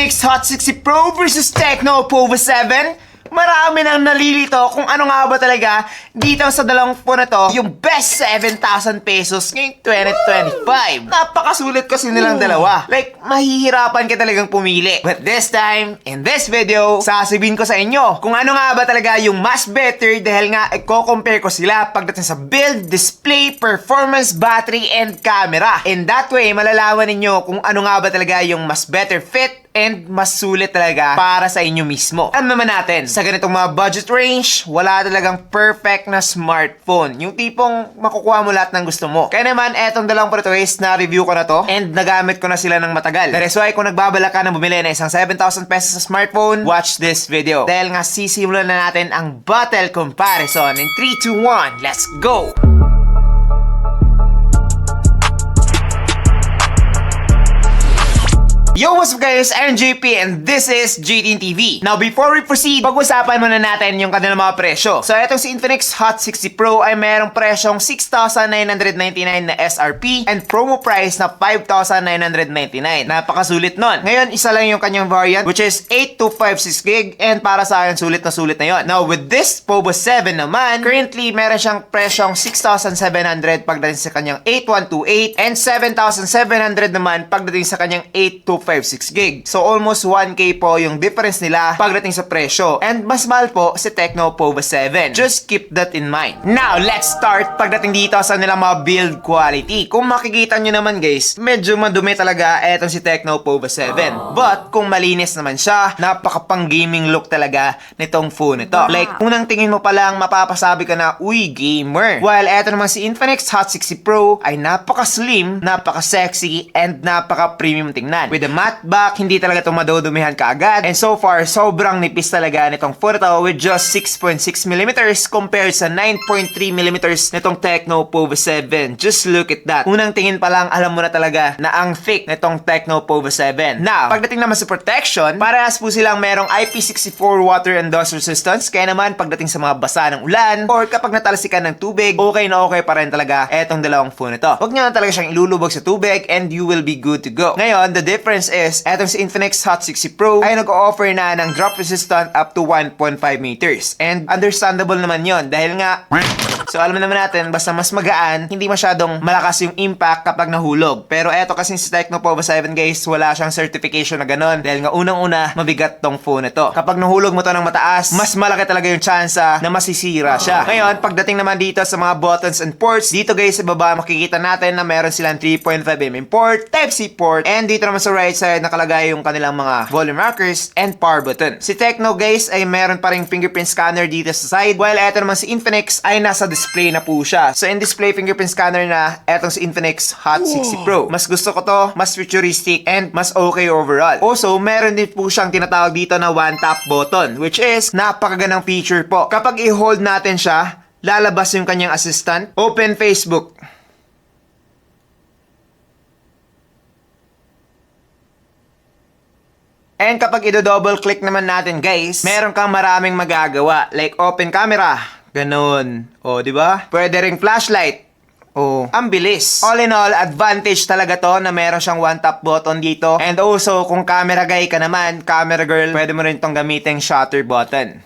Infinix Hot 60 Pro versus Tecno Pova 7. Marami nang nalilito kung ano nga ba talaga dito sa dalawang phone na to yung best 7,000 pesos ngayong 2025. Napakasulit kasi nilang dalawa. Like, mahihirapan ka talagang pumili. But this time, in this video, sasabihin ko sa inyo kung ano nga ba talaga yung mas better dahil nga i-compare ko sila pagdating sa build, display, performance, battery, and camera. In that way, malalaman ninyo kung ano nga ba talaga yung mas better fit and mas sulit talaga para sa inyo mismo. Alam naman natin, sa ganitong mga budget range, wala talagang perfect na smartphone. Yung tipong makukuha mo lahat ng gusto mo. Kaya naman, etong dalawang prototypes na review ko na to and nagamit ko na sila ng matagal. That is why kung nagbabala ka na bumili na isang 7,000 pesos sa smartphone, watch this video. Dahil nga sisimulan na natin ang battle comparison. In 3, 2, 1, let's go! Yo, what's up guys? I'm JP and this is JTN TV. Now, before we proceed, pag-usapan muna natin yung kanilang mga presyo. So, etong si Infinix Hot 60 Pro ay mayroong presyong 6,999 na SRP and promo price na 5,999. Napakasulit nun. Ngayon, isa lang yung kanyang variant which is 8256GB and para sa akin, sulit na yon. Now, with this Pova 7 naman, currently, meron siyang presyong 6,700 pagdating sa kanyang 8128 and 7,700 naman pagdating sa kanyang 8256GB. So, almost 1K po yung difference nila pagdating sa presyo. And mas mahal po si Tecno Pova 7. Just keep that in mind. Now, let's start pagdating dito sa nilang mga build quality. Kung makikita nyo naman guys, medyo madumi talaga etong si Tecno Pova 7. But, kung malinis naman siya, napaka-pang gaming look talaga nitong phone ito. Like, unang tingin mo pa lang, mapapasabi ka na, uy, gamer. While eto naman si Infinix Hot 60 Pro ay napaka-slim, napaka-sexy, and napaka-premium tingnan. With the matte back, hindi talaga itong madudumihan kaagad. And so far, sobrang nipis talaga nitong phone ito with just 6.6mm compared sa 9.3mm nitong Tecno Pova 7. Just look at that. Unang tingin pa lang, alam mo na talaga na ang thick nitong Tecno Pova 7. Now, pagdating naman sa protection, parehas po silang merong IP64 water and dust resistance. Kaya naman, pagdating sa mga basa ng ulan or kapag natalsikan ng tubig, okay na okay pa rin talaga etong dalawang phone ito. Huwag nyo na talaga siyang ilulubog sa tubig and you will be good to go. Ngayon, the difference is, etong si Infinix Hot 60 Pro ay nag-offer na ng drop resistant up to 1.5 meters. And understandable naman yon dahil nga, so alam naman natin, basta mas magaan, hindi masyadong malakas yung impact kapag nahulog. Pero eto kasi si Tecno Pova 7 guys, wala siyang certification na ganon. Dahil nga unang-una, mabigat tong phone ito. Kapag nahulog mo to ng mataas, mas malaki talaga yung chance na masisira siya. Ngayon, pagdating naman dito sa mga buttons and ports, dito guys sa baba makikita natin na meron silang 3.5mm port, Type-C port, and dito naman sa right side nakalagay yung kanilang mga volume rockers and power button. Si Tecno guys ay meron pa ring fingerprint scanner dito sa side, while eto naman si Infinix ay nasa display na po siya. So in display fingerprint scanner na etong si Infinix Hot 60 Pro. Mas gusto ko to, mas futuristic and mas okay overall. Also, meron din po siyang tinatawag dito na one tap button which is napakagandang feature po. Kapag i-hold natin siya, lalabas yung kanyang assistant. Open Facebook. And kapag i-double click naman natin guys, meron kang maraming magagawa. Like open camera, ganun. O, di ba? Pwede ring flashlight. Oh, ang bilis. All in all, advantage talaga to na meron siyang one tap button dito. And also, kung camera guy ka naman, camera girl, pwede mo rin tong gamitin shutter button.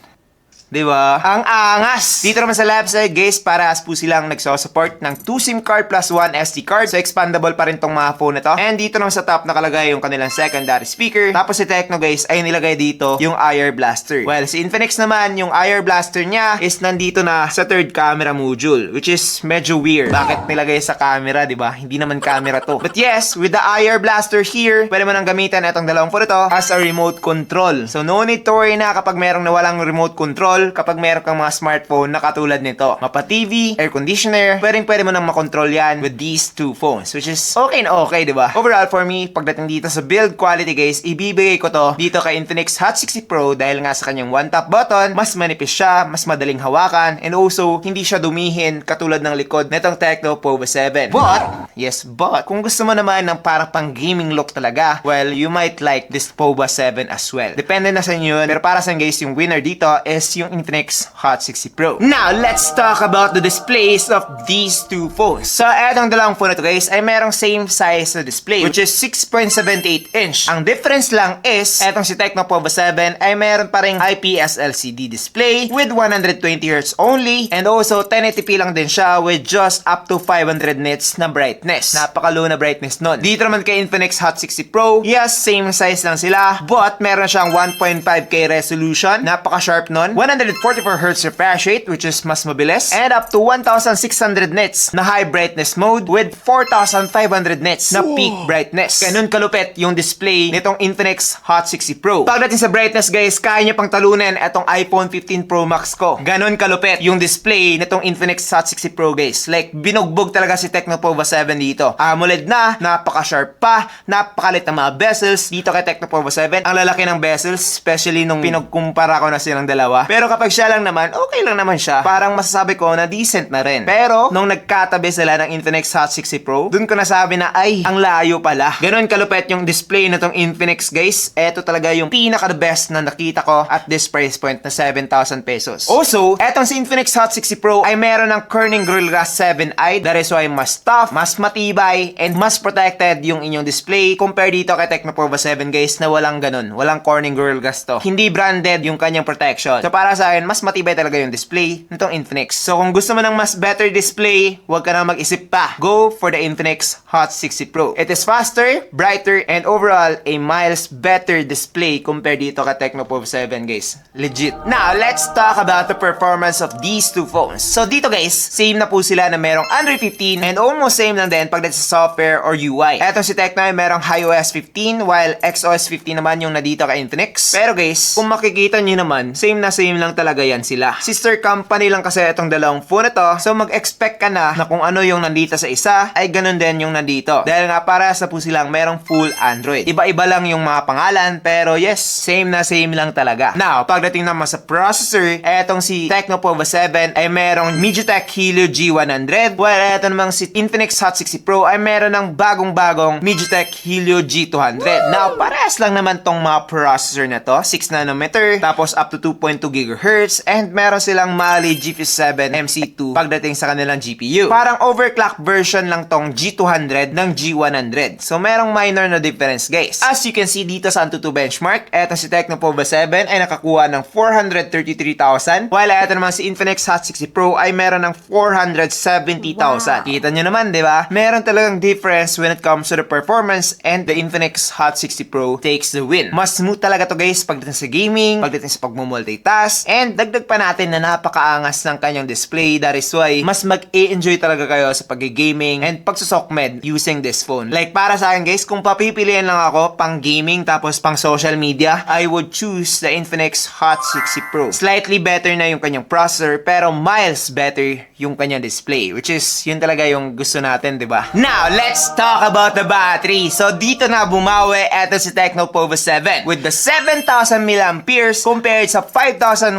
Diba? Ang angas! Dito naman sa left side, guys, parehas po silang nagsusupport ng 2 SIM card plus 1 SD card. So, expandable pa rin tong mga phone na to. And dito naman sa top, nakalagay yung kanilang secondary speaker. Tapos si Tecno, guys, ay nilagay dito yung IR blaster. Well, si Infinix naman, yung IR blaster niya is nandito na sa third camera module, which is medyo weird. Bakit nilagay sa camera, diba? Hindi naman camera to. But yes, with the IR blaster here, pwede mo nang gamitan itong dalawang phone ito as a remote control. So, no need to worry na kapag merong nawalang remote control kapag meron kang mga smartphone na katulad nito. Mapa TV, air conditioner, pwede mo nang makontrol yan with these two phones, which is okay na okay, diba? Overall, for me, pagdating dito sa build quality guys, ibibigay ko to dito kay Infinix Hot 60 Pro dahil nga sa kanyang one tap button, mas manipis siya, mas madaling hawakan, and also, hindi siya dumihin katulad ng likod nitong Tecno Pova 7. But, kung gusto mo naman ng para pang gaming look talaga, well, you might like this Pova 7 as well. Depende na sa inyo yun, pero para sa guys, yung winner dito is yung yung Infinix Hot 60 Pro. Now, let's talk about the displays of these two phones. So, etong dalawang phone na to guys ay merong same size na display, which is 6.78 inch. Ang difference lang is, etong si Tecno Povo 7 ay meron pa ring IPS LCD display with 120Hz only, and also 1080p lang din siya with just up to 500 nits na brightness. Napaka-low na brightness nun. Dito naman kay Infinix Hot 60 Pro, yes, same size lang sila, but meron siyang 1.5K resolution, napaka-sharp nun, 144Hz refresh rate, which is mas mabilis, and up to 1,600 nits na high brightness mode with 4,500 nits na peak brightness. Ganun kalupit yung display nitong Infinix Hot 60 Pro. Pagdating sa brightness guys, kaya niya pang talunin etong iPhone 15 Pro Max ko. Ganun kalupit yung display nitong Infinix Hot 60 Pro guys. Like, binugbog talaga si Tecno Povo 7 dito. AMOLED na, napaka-sharp pa, napakalit ng mga bezels. Dito kay Tecno Povo 7, ang lalaki ng bezels, especially nung pinagkumpara ko na silang dalawa. Pero kapag siya lang naman, okay lang naman siya. Parang masasabi ko na decent na rin. Pero, nung nagkatabi sila ng Infinix Hot 60 Pro, dun ko nasabi na, ay, ang layo pala. Ganun kalupit yung display na tong Infinix guys. Eto talaga yung pinaka-the best na nakita ko at this price point na 7,000 pesos. Also, etong si Infinix Hot 60 Pro ay meron ng Corning Gorilla 7i. That is why mas tough, mas matibay, and mas protected yung inyong display compare dito kay Tecno Povo 7 guys na walang ganun. Walang Corning Gorilla to. Hindi branded yung kanyang protection. So para sa akin, mas matibay talaga yung display nitong Infinix. So kung gusto mo ng mas better display, huwag ka na mag-isip pa. Go for the Infinix Hot 60 Pro. It is faster, brighter, and overall, a miles better display compared dito kay Tecno Povo 7 guys. Legit. Now, let's talk about the performance of these two phones. So dito guys, same na po sila na merong Android 15 and almost same lang din pagdating sa software or UI. Etong si Tecno ay merong iOS 15 while XOS 15 naman yung nadito kay Infinix. Pero guys, kung makikita nyo naman, same na same lang talaga yan sila. Sister company lang kasi itong dalawang phone na to. So mag-expect ka na kung ano yung nandito sa isa, ay ganun din yung nandito. Dahil nga parehas na po silang merong full Android. Iba-iba lang yung mga pangalan, pero yes, same na same lang talaga. Now, pagdating naman sa processor, etong si Tecno Povo 7 ay merong MediaTek Helio G100, while eto namang si Infinix Hot 60 Pro ay meron ng bagong-bagong MediaTek Helio G200. Now, parehas lang naman tong mga processor na to, 6 nanometer, tapos up to 2.2 GHz, and meron silang Mali GPU 7 MC2 pagdating sa kanilang GPU. Parang overclock version lang tong G200 ng G100. So, merong minor na difference guys. As you can see dito sa Antutu benchmark, eto si Tecno Povo 7 ay nakakuha ng 433,000, while eto naman si Infinix Hot 60 Pro ay meron ng 470,000. Wow. Kita nyo naman, di ba? Meron talagang difference when it comes to the performance, and the Infinix Hot 60 Pro takes the win. Mas smooth talaga to guys pagdating sa gaming, pagdating sa pagmumultitask, and dagdag pa natin na napakaangas ng kanyang display. That is why mas mag-e-enjoy talaga kayo sa pag-gaming and pagsusokmed using this phone. Like para sa akin guys, kung papipiliin lang ako pang gaming tapos pang social media, I would choose the Infinix Hot 60 Pro. Slightly better na yung kanyang processor, pero miles better yung kanyang display, which is yun talaga yung gusto natin, di ba? Now, let's talk about the battery. So, dito na bumawi eto si Tecno Povo 7 with the 7,000 mAh compared sa 5,160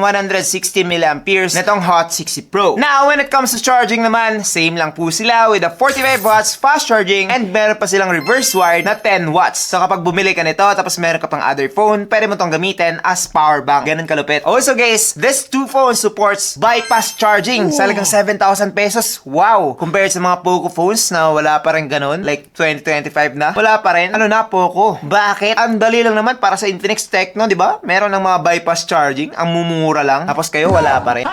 mAh netong Hot 60 Pro. Now, when it comes to charging naman, same lang po sila with the 45 watts fast charging, and meron pa silang reverse wired na 10 watts. So, kapag bumili ka nito, tapos meron ka pang other phone, pwede mo tong gamitin as power bank. Ganun kalupit. Also guys, this two phone supports bypass charging. Sa halagang 7,000 pesos. Wow! Compared sa mga Poco phones na wala pa rin ganun, like 2025 na, wala pa rin. Ano na, Poco? Bakit? Ang dali lang naman para sa Infinix Tecno, di ba? Meron ng mga bypass charging. Ang mumura lang. Tapos kayo, wala pa rin.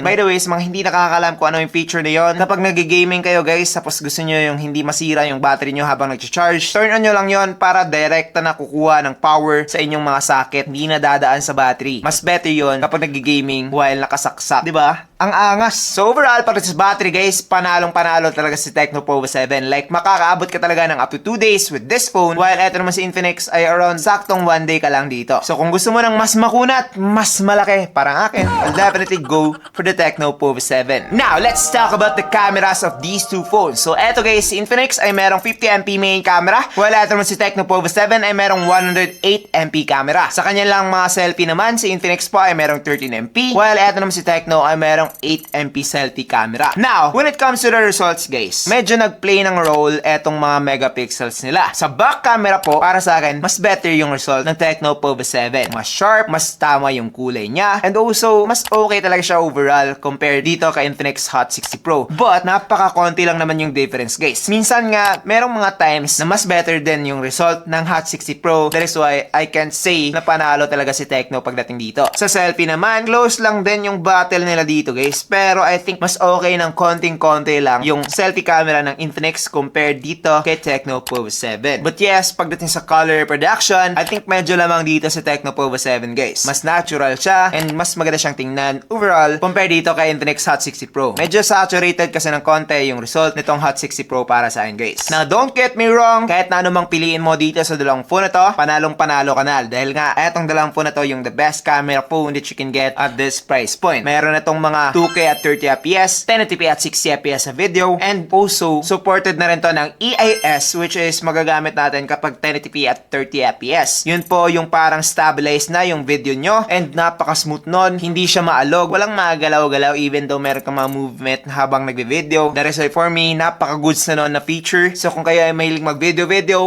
By the way, sa mga hindi nakakalam kung ano yung feature na yun, kapag nag-gaming kayo guys, tapos gusto nyo yung hindi masira yung battery nyo habang nag-charge, turn on nyo lang yon para direkta na kukuha ng power sa inyong mga socket, hindi na dadaan sa battery. Mas better yon kapag nag-gaming while nakasaksak, di ba? Ang angas. So overall, para sa battery guys, panalong-panalo talaga si Tecno Povo 7. Like, makakaabot ka talaga ng up to 2 days with this phone, while eto naman si Infinix ay around saktong 1 day ka lang dito. So kung gusto mo ng mas makunat, mas malaki, parang akin, I'll definitely go for the Tecno Povo 7. Now, let's talk about the cameras of these two phones. So eto guys, si Infinix ay merong 50MP main camera, while eto naman si Tecno Povo 7 ay merong 108MP camera. Sa kanya lang mga selfie naman, si Infinix po ay merong 13MP, while eto naman si Tecno ay merong merong 8MP selfie camera. Now, when it comes to the results guys, medyo nag-play ng role etong mga megapixels nila. Sa back camera po, para sa akin, mas better yung result ng Tecno Pova 7. Mas sharp, mas tama yung kulay niya, and also, mas okay talaga siya overall compared dito kay Infinix Hot 60 Pro. But, napaka-konti lang naman yung difference guys. Minsan nga, merong mga times na mas better din yung result ng Hot 60 Pro. That is why I can say na panalo talaga si Tecno pagdating dito. Sa selfie naman, close lang din yung battle nila dito guys. Pero I think mas okay ng konting-konti lang yung selfie camera ng Infinix compared dito kay Tecno Pova 7. But yes, pagdating sa color production, I think medyo lamang dito sa Tecno Pova 7 guys. Mas natural siya and mas maganda siyang tingnan overall compared dito kay Infinix Hot 60 Pro. Medyo saturated kasi ng konti yung result nitong Hot 60 Pro para sa akin guys. Now don't get me wrong, kahit na anumang piliin mo dito sa dalawang phone na to, panalong panalo ka na. Dahil nga, etong dalawang phone na to yung the best camera phone that you can get at this price point. Meron na tong mga 2K at 30fps, 1080p at 60fps sa video, and also supported na rin to ng EIS, which is magagamit natin kapag 1080p at 30fps. Yun po yung parang stabilized na yung video nyo, and napaka-smooth nun, hindi siya maalog, walang magalaw-galaw even though meron kang mga movement habang nagbe-video. That is why for me, napaka-goods na nun na feature. So kung kayo ay mahilig mag-video,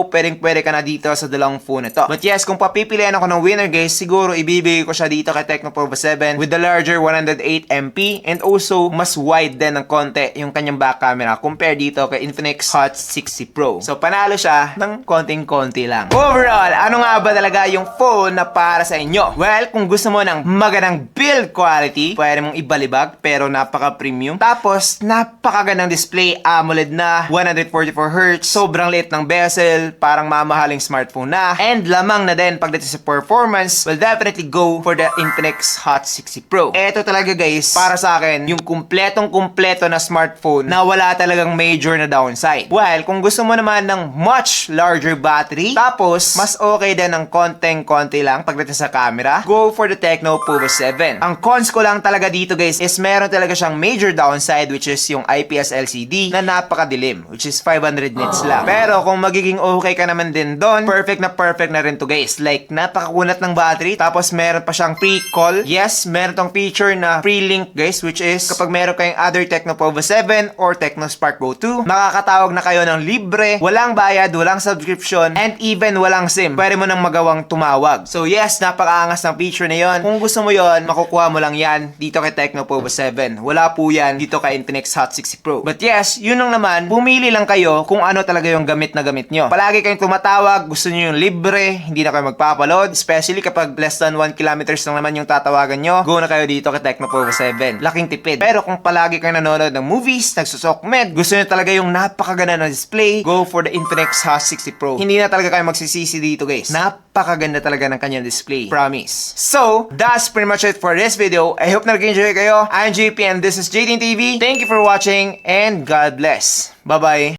pwede ka na dito sa dalawang phone na to. But yes, kung papipilian ako ng winner guys, siguro ibibigay ko siya dito kay Tecno Pova 7 with the larger 108MP, and also mas wide din ng konti yung kanyang back camera compared dito kay Infinix Hot 60 Pro. So panalo siya ng konting-konti lang. Overall, ano nga ba talaga yung phone na para sa inyo? Well, kung gusto mo ng magandang build quality, pwede mong ibalibag pero napaka-premium. Tapos, napakagandang display, AMOLED na, 144Hz, sobrang liit ng bezel, parang mamahaling smartphone na, and lamang na din pagdating sa performance, will definitely go for the Infinix Hot 60 Pro. Eto talaga guys, para sa akin, yung kumpletong-kumpleto na smartphone na wala talagang major na downside. While, kung gusto mo naman ng much larger battery, tapos, mas okay din ng konting-konti lang pagdating sa camera, go for the Tecno Pova 7. Ang cons ko lang talaga dito guys, is meron talaga siyang major downside, which is yung IPS LCD na napakadilim, which is 500 nits lang. Pero, kung magiging okay ka naman din doon, perfect na rin to guys. Like, napakakunat ng battery, tapos meron pa siyang pre-call. Yes, meron tong feature na pre-link guys, which is kapag meron kayong other Tecno Pova 7 or Tecno Spark Go 2, makakatawag na kayo ng libre, walang bayad, walang subscription, and even walang SIM. Pwede mo nang magawang tumawag. So yes, napakaangas ng feature na yon. Kung gusto mo yon, makukuha mo lang yan dito kay Tecno Pova 7. Wala po yan dito kay Infinix Hot 60 Pro. But yes, yun lang naman, pumili lang kayo kung ano talaga yung gamit na gamit nyo. Palagi kayong tumatawag, gusto nyo yung libre, hindi na kayo magpapaload, especially kapag less than 1 kilometers lang naman yung tatawagan nyo, go na kayo dito kay Tecno Pova 7. Laking tipid. Pero kung palagi kayong nanonood ng movies, nagsusokmed, gusto nyo talaga yung napakaganda na display, go for the Infinix Hot 60 Pro. Hindi na talaga kayo magsisisi dito guys. Napakaganda talaga ng kanyang display. Promise. So, that's pretty much it for this video. I hope na nag-enjoy kayo. I'm JP and this is JTN TV. Thank you for watching and God bless. Bye-bye.